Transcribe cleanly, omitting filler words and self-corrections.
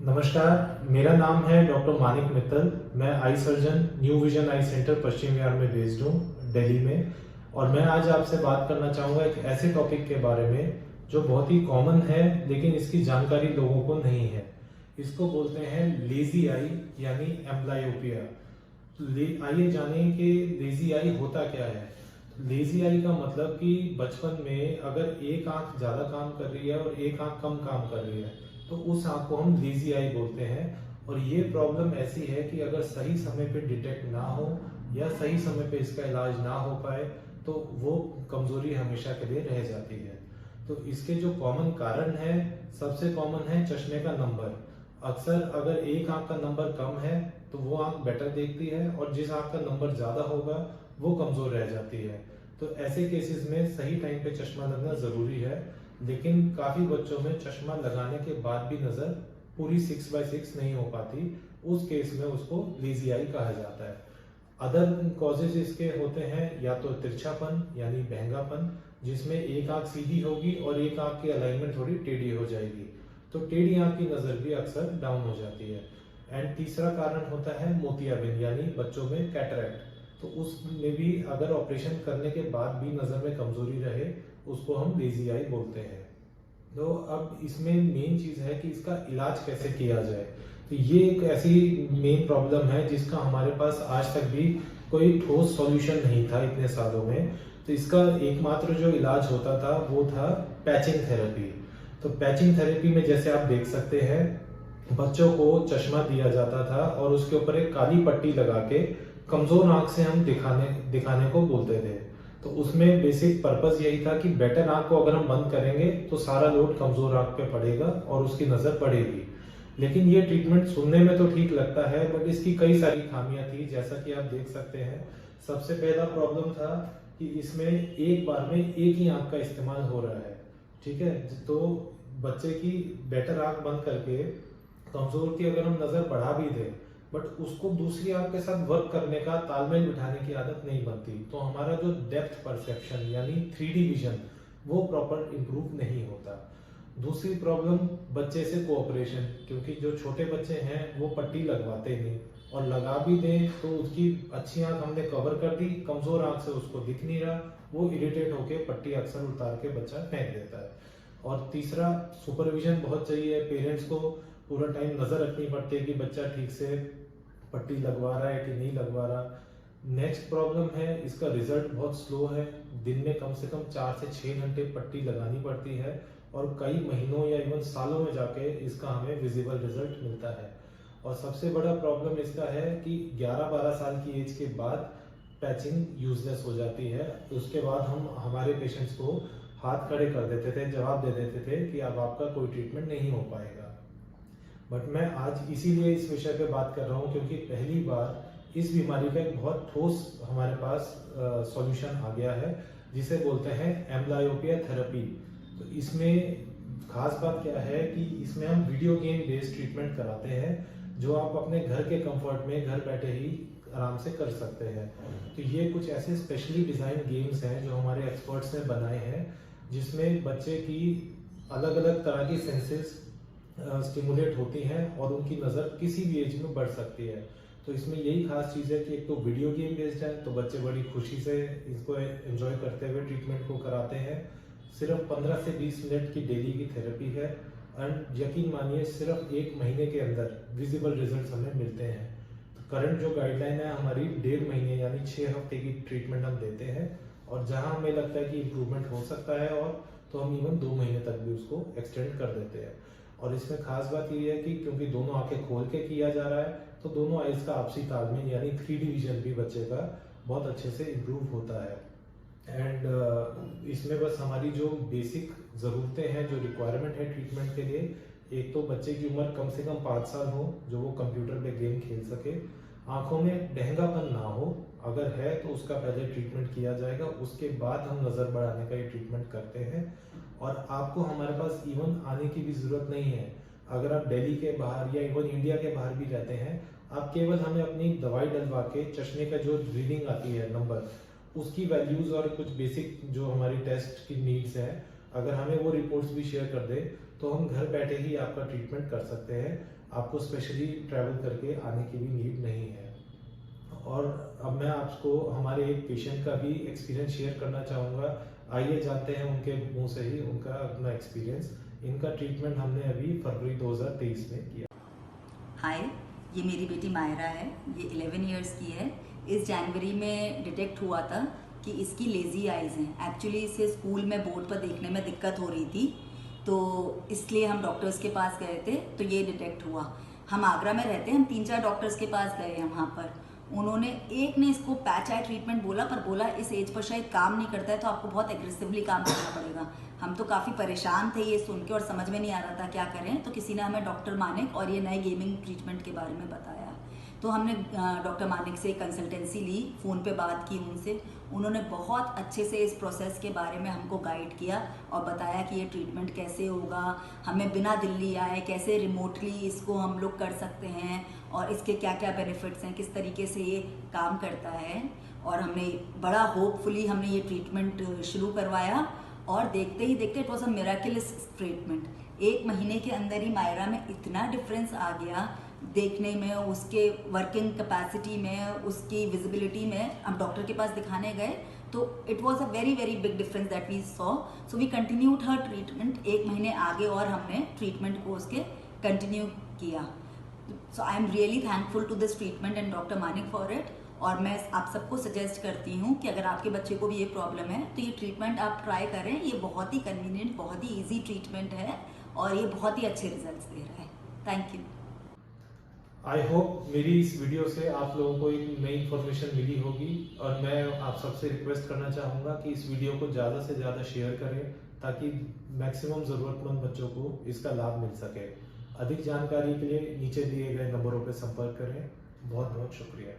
नमस्कार, मेरा नाम है डॉक्टर मानिक मित्तल। मैं आई सर्जन न्यू विजन आई सेंटर पश्चिम विहार में बेस्ड हूँ, दिल्ली में। और मैं आज आपसे बात करना चाहूँगा एक ऐसे टॉपिक के बारे में जो बहुत ही कॉमन है, लेकिन इसकी जानकारी लोगों को नहीं है। इसको बोलते हैं लेजी आई यानी एम्ब्लायोपिया। आइए जानें कि लेजी आई होता क्या है। लेजी आई का मतलब कि बचपन में अगर एक आंख ज़्यादा काम कर रही है और एक आंख कम काम कर रही है, तो उस आंख को हम लेजी आई बोलते हैं। और ये प्रॉब्लम ऐसी है कि अगर सही समय पे डिटेक्ट ना हो या सही समय पे इसका इलाज ना हो पाए, तो वो कमजोरी हमेशा के लिए रह जाती है। तो इसके जो कॉमन कारण है, सबसे कॉमन है चश्मे का नंबर। अक्सर अगर एक आंख का नंबर कम है तो वो आंख बेटर देखती है, और जिस आंख का नंबर ज्यादा होगा वो कमजोर रह जाती है। तो ऐसे केसेस में सही टाइम पे चश्मा लगना जरूरी है। लेकिन काफी बच्चों में चश्मा लगाने के बाद भी नजर पूरी 6/6 नहीं हो पाती। उस केस में उसको लेजी आई कहा जाता है। अदर कॉजेज इसके होते हैं या तो तिरछापन यानी बहंगापन, जिसमें एक आंख सीधी होगी और एक आंख की अलाइनमेंट थोड़ी टेढ़ी हो जाएगी, तो टेढ़ी आंख की नजर भी अक्सर डाउन हो जाती है। एंड तीसरा कारण होता है मोतियाबिंद यानी बच्चों में कैटरैक्ट। तो उसमें भी अगर ऑपरेशन करने के बाद भी नजर में कमजोरी रहे, उसको हम लेजी आई बोलते हैं। तो अब इसमें मेन चीज है कि इसका इलाज कैसे किया जाए। तो ये एक ऐसी मेन प्रॉब्लम है जिसका हमारे पास आज तक भी कोई ठोस सॉल्यूशन नहीं था इतने सालों में। तो इसका एकमात्र जो इलाज होता था वो था पैचिंग थेरेपी। तो पैचिंग थेरेपी में जैसे आप देख सकते हैं, बच्चों को चश्मा दिया जाता था और उसके ऊपर एक काली पट्टी लगा के कमजोर आंख से हम दिखाने को बोलते थे। तो उसमें बेसिक पर्पस यही था कि बेटर आंख को अगर हम बंद करेंगे तो सारा लोड कमजोर आंख पे पड़ेगा और उसकी नजर बढ़ेगी। लेकिन ये ट्रीटमेंट सुनने में तो ठीक लगता है, बट इसकी कई सारी खामियां थी, जैसा कि आप देख सकते हैं। सबसे पहला प्रॉब्लम था कि इसमें एक बार में एक ही आंख का इस्तेमाल हो रहा है। ठीक है, तो बच्चे की बेटर आंख बंद करके कमजोर की अगर हम नजर बढ़ा भी दें, बट उसको दूसरी आंख के साथ वर्क करने का, तालमेल बिठाने की आदत नहीं बनती, तो हमारा जो डेप्थ परसेप्शन यानी 3D विजन वो प्रॉपर इंप्रूव नहीं होता। दूसरी प्रॉब्लम बच्चे से कोऑपरेशन, क्योंकि जो छोटे बच्चे हैं वो पट्टी लगवाते नहीं, और लगा भी दें तो उसकी अच्छी आंख हमने कवर कर दी, कमजोर आंख से उसको दिख नहीं रहा, वो इरिटेट होके पट्टी अक्सर उतार के बच्चा फेंक देता है। और तीसरा, सुपरविजन बहुत चाहिए। पेरेंट्स को पूरा टाइम नजर रखनी पड़ती है कि बच्चा ठीक से पट्टी लगवा रहा है कि नहीं लगवा रहा। नेक्स्ट प्रॉब्लम है, इसका रिजल्ट बहुत स्लो है। दिन में कम से कम 4 से 6 घंटे पट्टी लगानी पड़ती है, और कई महीनों या इवन सालों में जाके इसका हमें विजिबल रिजल्ट मिलता है। और सबसे बड़ा प्रॉब्लम इसका है कि 11-12 साल की एज के बाद पैचिंग यूजलेस हो जाती है। उसके बाद हम हमारे पेशेंट्स को हाथ खड़े कर देते थे, जवाब दे देते थे कि अब आपका कोई ट्रीटमेंट नहीं हो पाएगा। बट मैं आज इसीलिए इस विषय पे बात कर रहा हूँ क्योंकि पहली बार इस बीमारी का एक बहुत ठोस हमारे पास सॉल्यूशन आ गया है, जिसे बोलते हैं एम्ब्लायोपिया थेरेपी। तो इसमें खास बात क्या है कि इसमें हम वीडियो गेम बेस्ड ट्रीटमेंट कराते हैं, जो आप अपने घर के कंफर्ट में घर बैठे ही आराम से कर सकते हैं। तो ये कुछ ऐसे स्पेशली डिजाइन गेम्स हैं जो हमारे एक्सपर्ट्स ने बनाए हैं, जिसमें बच्चे की अलग अलग तरह की सेंसेस स्टिमुलेट होती हैं और उनकी नज़र किसी भी एज में बढ़ सकती है। तो इसमें यही खास चीज़ है कि एक तो वीडियो गेम बेस्ड है, तो बच्चे बड़ी खुशी से इसको एंजॉय करते हुए ट्रीटमेंट को कराते हैं। सिर्फ 15 से 20 मिनट की डेली की थेरेपी है, एंड यकीन मानिए सिर्फ 1 महीने के अंदर विजिबल रिजल्ट हमें मिलते हैं। तो करंट जो गाइडलाइन है हमारी 1.5 महीने यानी 6 हफ्ते की ट्रीटमेंट हम देते हैं, और जहां हमें लगता है कि इम्प्रूवमेंट हो सकता है और तो हम इवन 2 महीने तक भी उसको एक्सटेंड कर देते हैं। और इसमें खास बात ये है कि क्योंकि दोनों आंखें खोल के किया जा रहा है, तो दोनों आइज का आपसी तालमेल यानी 3D विजन भी बच्चे का बहुत अच्छे से इम्प्रूव होता है। एंड इसमें बस हमारी जो बेसिक ज़रूरतें हैं, जो रिक्वायरमेंट है ट्रीटमेंट के लिए, एक तो बच्चे की उम्र कम से कम 5 साल हो, जो वो कंप्यूटर पे गेम खेल सके, आंखों में बहंगापन ना हो, अगर है तो उसका पहले ट्रीटमेंट किया जाएगा, उसके बाद हम नज़र बढ़ाने का ये ट्रीटमेंट करते हैं। और आपको हमारे पास इवन आने की भी ज़रूरत नहीं है। अगर आप दिल्ली के बाहर या इवन इंडिया के बाहर भी रहते हैं, आप केवल हमें अपनी दवाई डलवा के चश्मे का जो रीडिंग आती है नंबर, उसकी वैल्यूज और कुछ बेसिक जो हमारी टेस्ट की नीड्स हैं, अगर हमें वो रिपोर्ट्स भी शेयर कर दे, तो हम घर बैठे ही आपका ट्रीटमेंट कर सकते हैं। आपको स्पेशली ट्रैवल करके आने की भी नीड नहीं है। और अब मैं आपको हमारे एक पेशेंट का भी एक्सपीरियंस शेयर करना चाहूँगा। आइए जानते हैं उनके मुंह से ही उनका अपना एक्सपीरियंस। इनका ट्रीटमेंट हमने अभी फरवरी 2023 में किया। हाय, ये मेरी बेटी मायरा है। ये 11 इयर्स की है। इस जनवरी में डिटेक्ट हुआ था कि इसकी लेज़ी आइज़ हैं। एक्चुअली इसे स्कूल में बोर्ड पर देखने में दिक्कत हो रही थी, तो इसलिए हम डॉक्टर्स के पास गए थे, तो ये डिटेक्ट हुआ। हम आगरा में रहते हैं, हम 3-4 डॉक्टर्स के पास गए हैं वहाँ पर। उन्होंने एक ने इसको पैच आई ट्रीटमेंट बोला, पर बोला इस एज पर शायद काम नहीं करता है, तो आपको बहुत एग्रेसिवली काम करना पड़ेगा। हम तो काफ़ी परेशान थे ये सुन के और समझ में नहीं आ रहा था क्या करें, तो किसी ने हमें डॉक्टर मानिक और ये नए गेमिंग ट्रीटमेंट के बारे में बताया। तो हमने डॉक्टर मानिक से कंसल्टेंसी ली, फ़ोन पे बात की उनसे। उन्होंने बहुत अच्छे से इस प्रोसेस के बारे में हमको गाइड किया और बताया कि ये ट्रीटमेंट कैसे होगा, हमें बिना दिल्ली आए कैसे रिमोटली इसको हम लोग कर सकते हैं और इसके क्या क्या बेनिफिट्स हैं, किस तरीके से ये काम करता है। और हमने बड़ा होपफुली हमने ये ट्रीटमेंट शुरू करवाया और देखते ही देखते it was a miracles treatment. 1 महीने के अंदर ही मायरा में इतना डिफरेंस आ गया देखने में, उसके वर्किंग कैपेसिटी में, उसकी विजिबिलिटी में। हम डॉक्टर के पास दिखाने गए तो it was a very very big difference that we saw. So we continued her treatment 1 महीने आगे और हमने ट्रीटमेंट को उसके कंटिन्यू किया। So I am really thankful to this treatment and doctor Manik for it. और मैं आप सबको सजेस्ट करती हूँ कि अगर आपके बच्चे को भी ये प्रॉब्लम है तो ये ट्रीटमेंट आप ट्राई करें। ये बहुत ही कन्वीनियंट, बहुत ही ईजी ट्रीटमेंट है और ये बहुत ही अच्छे रिजल्ट्स दे रहा है। Thank you. आई होप मेरी इस वीडियो से आप लोगों को एक नई इन्फॉर्मेशन मिली होगी और मैं आप सबसे रिक्वेस्ट करना चाहूँगा कि इस वीडियो को ज़्यादा से ज़्यादा शेयर करें ताकि मैक्सिमम ज़रूरतमंद बच्चों को इसका लाभ मिल सके। अधिक जानकारी के लिए नीचे दिए गए नंबरों पर संपर्क करें। बहुत बहुत शुक्रिया।